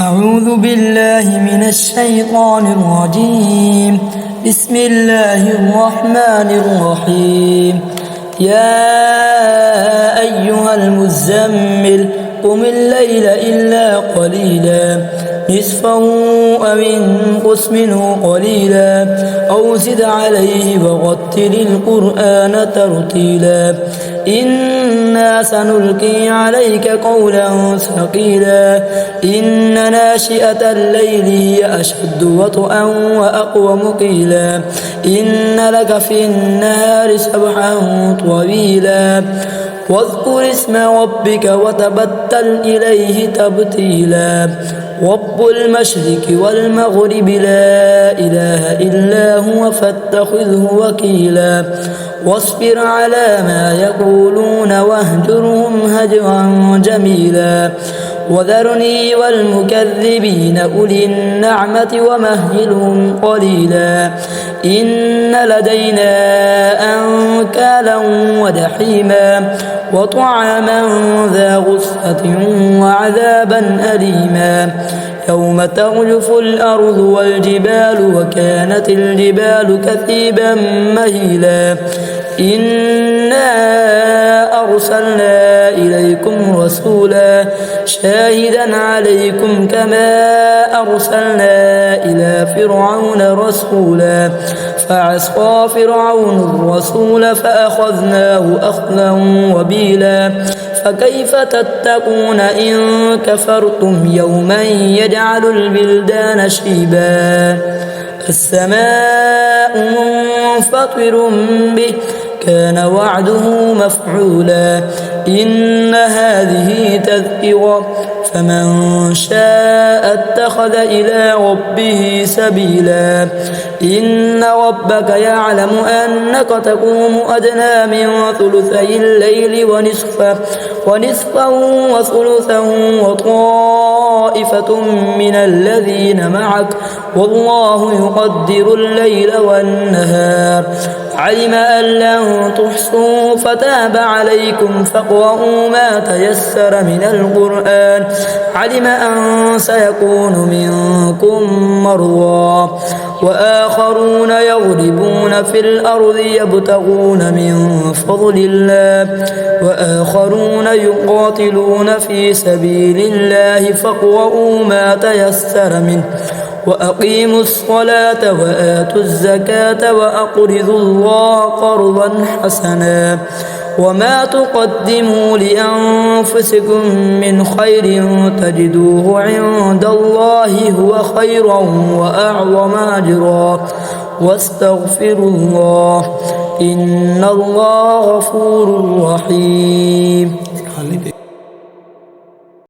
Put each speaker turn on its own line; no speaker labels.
أعوذ بالله من الشيطان الرجيم. بسم الله الرحمن الرحيم. يا أيها المزمل قم الليل إلا قليلا نصفه أو انقص منه قليلا أو زد عليه ورتل القرآن ترتيلا إنا سنلقي عليك قولا ثقيلا إن ناشئة الليل هي أشد وطئا وأقوم قيلا إن لك في النهار سبحا طويلا واذكر اسم ربك وتبتل إليه تبتيلا رب المشرق والمغرب لا إله إلا هو فاتخذه وكيلا واصبر على ما يقولون واهجرهم هجرا جميلا وذرني والمكذبين أولي النعمة ومهلهم قليلا إن لدينا أنكالا وجحيما وطعاما ذا غصة وعذابا أليما يوم ترجف الأرض والجبال وكانت الجبال كثيبا مهيلا إنا أرسلنا إليكم رسولا شاهدا عليكم كما أرسلنا إلى فرعون رسولا فعصى فرعون الرسول فأخذناه أخذا وبيلا فكيف تتقون إن كفرتم يوما يجعل البلدان شيبا السماء منفطر به كان وعده مفعولا إن هذه تذكرة فمن شاء اتخذ إلى ربه سبيلا إن ربك يعلم أنك تقوم أدنى من ثلثي الليل ونصفه وثلثه وطائفة من الذين معك والله يقدر الليل والنهار علم أن لن تحصوا فتاب عليكم فاقرؤوا ما تيسر من القرآن علم أن سيكون منكم مرضى وآخرون يضربون في الأرض يبتغون من فضل الله وآخرون يقاتلون في سبيل الله فاقرؤوا ما تيسر منه وأقيموا الصلاة وآتوا الزكاة وأقرضوا الله قرضا حسنا وما تقدموا لأنفسكم من خير تجدوه عند الله هو خيرا وأعظم أجرا واستغفروا الله إن الله غفور رحيم.